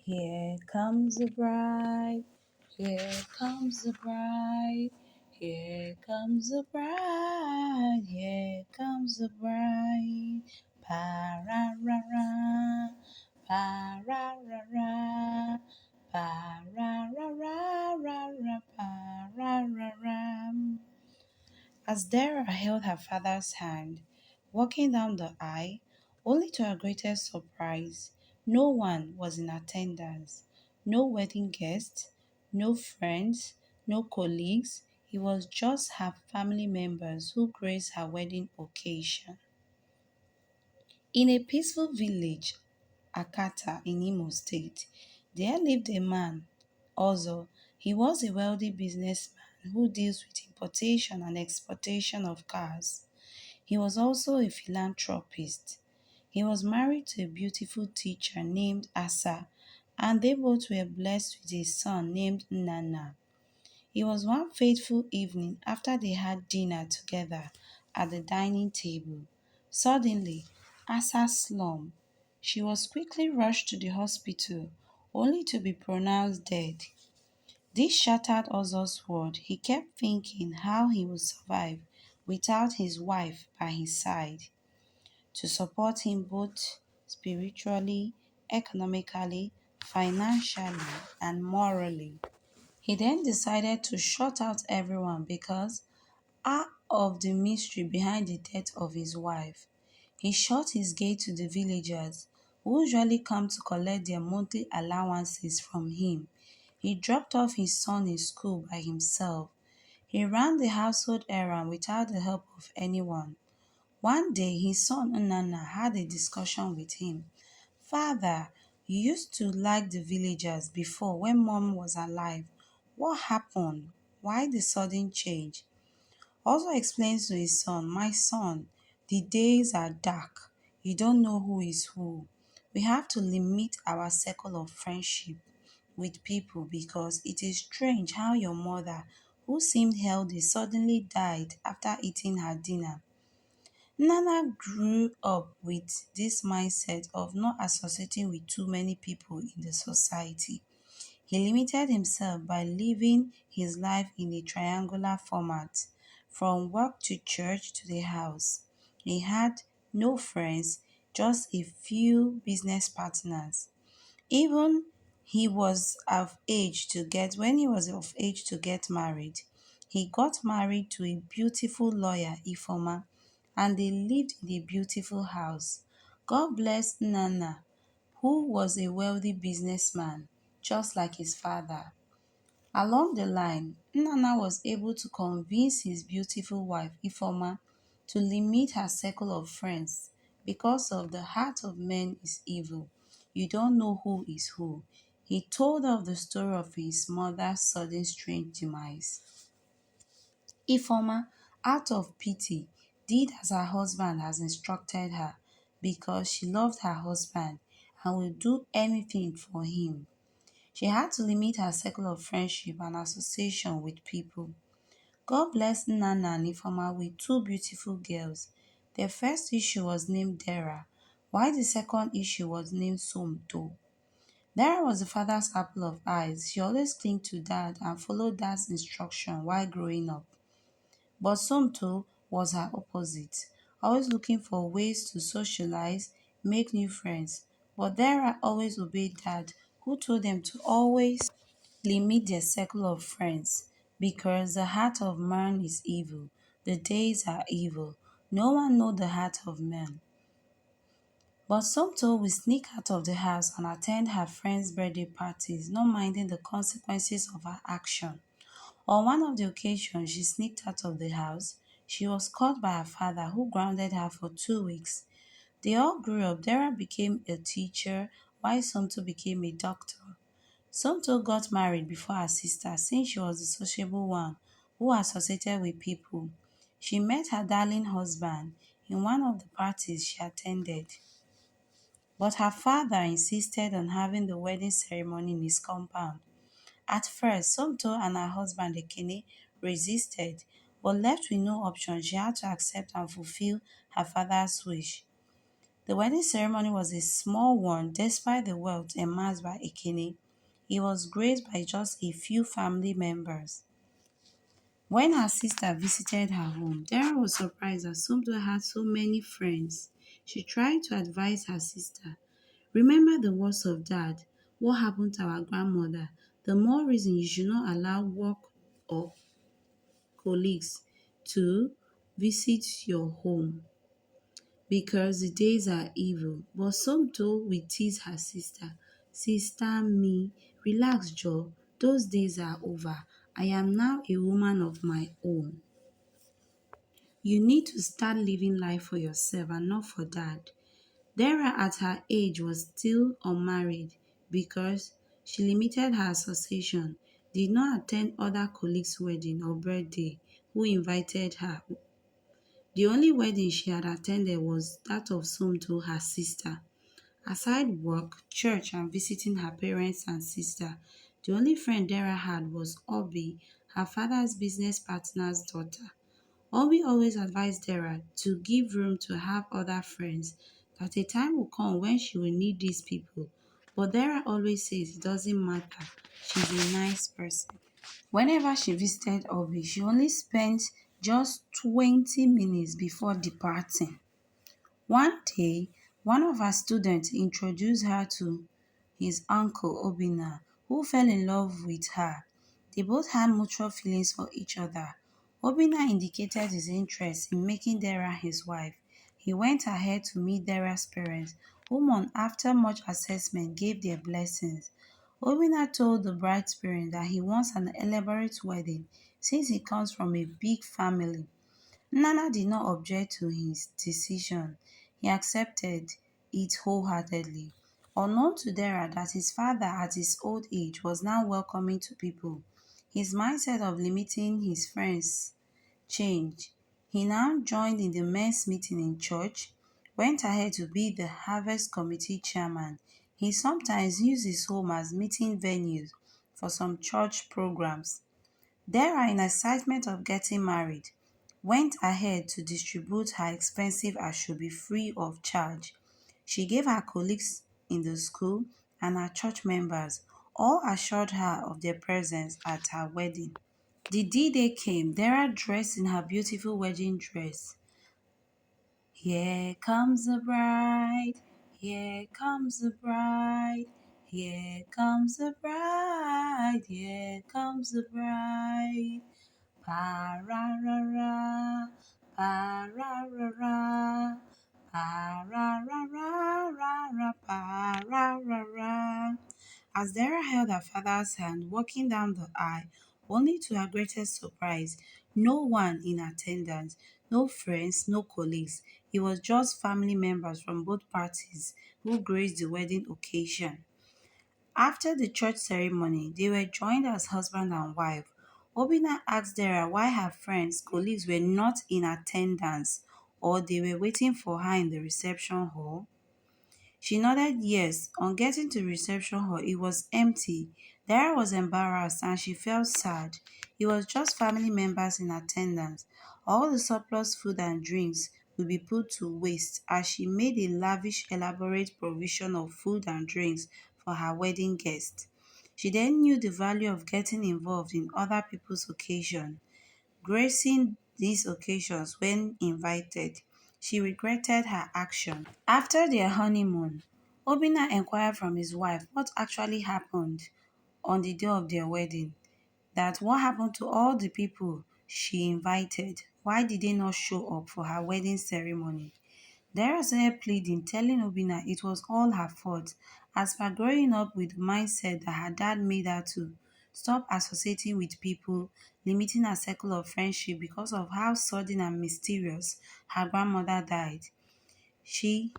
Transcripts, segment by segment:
Here comes the bride, here comes the bride, here comes the bride, here comes the bride. Pa-ra-ra-ra, pa-ra-ra-ra, pa-ra-ra-ra-ra-ra, pa-ra-ra-ra. As Dara held her father's hand, walking down the aisle, only to her greatest surprise, no one was in attendance. No wedding guests, no friends, no colleagues. It was just her family members who graced her wedding occasion. In a peaceful village, Akata in Imo State, there lived a man. Also, he was a wealthy businessman who deals with importation and exportation of cars. He was also a philanthropist. He was married to a beautiful teacher named Asa, and they both were blessed with a son named Nana. It was one fateful evening after they had dinner together at the dining table. Suddenly, Asa slumped. She was quickly rushed to the hospital, only to be pronounced dead. This shattered Ozzo's world. He kept thinking how he would survive without his wife by his side to support him both spiritually, economically, financially, and morally. He then decided to shut out everyone because of the mystery behind the death of his wife. He shut his gate to the villagers who usually come to collect their monthly allowances from him. He dropped off his son in school by himself. He ran the household errand without the help of anyone. One day his son Unana had a discussion with him. Father, you used to like the villagers before when mom was alive. What happened? Why the sudden change? Also explains to his son, my son, the days are dark. You don't know who is who. We have to limit our circle of friendship with people because it is strange how your mother, who seemed healthy, suddenly died after eating her dinner. Nana grew up with this mindset of not associating with too many people in the society. He limited himself by living his life in a triangular format, from work to church to the house. He had no friends, just a few business partners. Even he was of age to get when he was of age to get married. He got married to a beautiful lawyer, Ifoma, and they lived in a beautiful house. God bless Nana, who was a wealthy businessman, just like his father. Along the line, Nana was able to convince his beautiful wife, Ifoma, to limit her circle of friends because of the heart of man is evil. You don't know who is who. He told of the story of his mother's sudden strange demise. Ifeoma, out of pity, did as her husband has instructed her because she loved her husband and would do anything for him. She had to limit her circle of friendship and association with people. God blessed Nana and Ifeoma with two beautiful girls. Their first issue was named Dara, while the second issue was named Somto. Dara was the father's apple of eyes. She always clinged to dad and followed dad's instruction while growing up. But Somto was her opposite, always looking for ways to socialize, make new friends. But Dara always obeyed Dad, who told them to always limit their circle of friends because the heart of man is evil. The days are evil. No one knows the heart of man. But Somto will sneak out of the house and attend her friends' birthday parties, not minding the consequences of her action. On one of the occasions she sneaked out of the house, she was caught by her father who grounded her for 2 weeks. They all grew up. Dara became a teacher while Somto became a doctor. Somto got married before her sister since she was the sociable one who associated with people. She met her darling husband in one of the parties she attended. But her father insisted on having the wedding ceremony in his compound. At first, Somto and her husband Ekene resisted, but left with no option, she had to accept and fulfill her father's wish. The wedding ceremony was a small one despite the wealth amassed by Ekene. It was graced by just a few family members. When her sister visited her home, Dara was surprised that Sumdo had so many friends. She tried to advise her sister. Remember the words of Dad. What happened to our grandmother? The more reason you should not allow work or colleagues to visit your home because the days are evil. But Somto will tease her sister. Sister me, relax, Joe. Those days are over. I am now a woman of my own. You need to start living life for yourself and not for dad. Dara at her age was still unmarried because she limited her association, did not attend other colleagues' wedding or birthday who invited her. The only wedding she had attended was that of Somto, her sister. Aside work, church, and visiting her parents and sister, the only friend Dara had was Obi, her father's business partner's daughter. Obi always advised Dara to give room to have other friends, that a time will come when she will need these people. But Dara always says it doesn't matter, she's a nice person. Whenever she visited Obi, she only spent just 20 minutes before departing. One day, one of her students introduced her to his uncle Obina, who fell in love with her. They both had mutual feelings for each other. Obina indicated his interest in making Dara his wife. He went ahead to meet Dara's parents, whom after much assessment gave their blessings. Obina told the bride's parents that he wants an elaborate wedding since he comes from a big family. Nana did not object to his decision. He accepted it wholeheartedly. Unknown to Dara that his father at his old age was now welcoming to people, his mindset of limiting his friends changed. He now joined in the men's meeting in church, went ahead to be the harvest committee chairman. He sometimes used his home as meeting venues for some church programs. Dara, in excitement of getting married, went ahead to distribute her expensive asoebi free of charge. She gave her colleagues in the school and her church members all assured her of their presence at her wedding. The D-Day came, Dara dressed in her beautiful wedding dress. Here comes the bride, here comes the bride, here comes the bride, here comes the bride. Pa-ra-ra-ra, pa-ra-ra-ra, pa-ra-ra-ra-ra-ra, pa-ra-ra-ra. As Dara held her father's hand walking down the aisle, only to her greatest surprise, no one in attendance, no friends, no colleagues. It was just family members from both parties who graced the wedding occasion. After the church ceremony, they were joined as husband and wife. Obina asked Dara why her friends, colleagues were not in attendance or they were waiting for her in the reception hall. She nodded yes. On getting to the reception hall, it was empty. Dara was embarrassed and she felt sad. It was just family members in attendance. All the surplus food and drinks would be put to waste as she made a lavish, elaborate provision of food and drinks for her wedding guests. She then knew the value of getting involved in other people's occasions, gracing these occasions when invited. She regretted her action. After their honeymoon, Obina inquired from his wife what actually happened on the day of their wedding. That what happened to all the people she invited? Why did they not show up for her wedding ceremony? Dara started pleading, telling Obina it was all her fault, as per growing up with the mindset that her dad made her to stop associating with people, limiting her circle of friendship because of how sudden and mysterious her grandmother died. She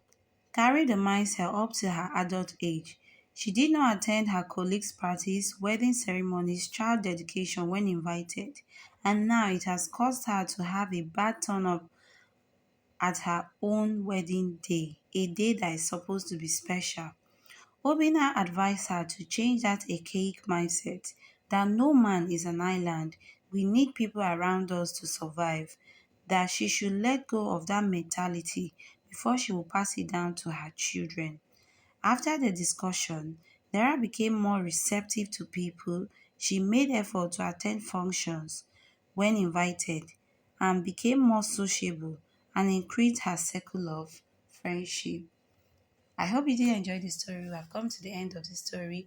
carried the mindset up to her adult age. She did not attend her colleagues' parties, wedding ceremonies, child dedication when invited, and now it has caused her to have a bad turn up at her own wedding day, a day that is supposed to be special. Obina advised her to change that archaic mindset that no man is an island, we need people around us to survive, that she should let go of that mentality before she would pass it down to her children. After the discussion, Dara became more receptive to people. She made effort to attend functions when invited and became more sociable and increased her circle of friendship. I hope you did enjoy the story. We have come to the end of the story.